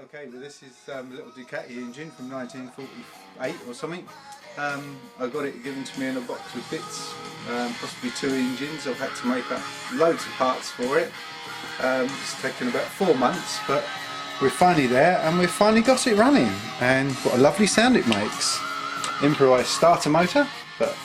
Okay, well this is a little Ducati engine from 1948 or something. I got it given to me in a box with bits, possibly 2 engines. I've had to make up loads of parts for it. It's taken about 4 months, but we're finally there and we've finally got it running. And what a lovely sound it makes. Improvised starter motor, but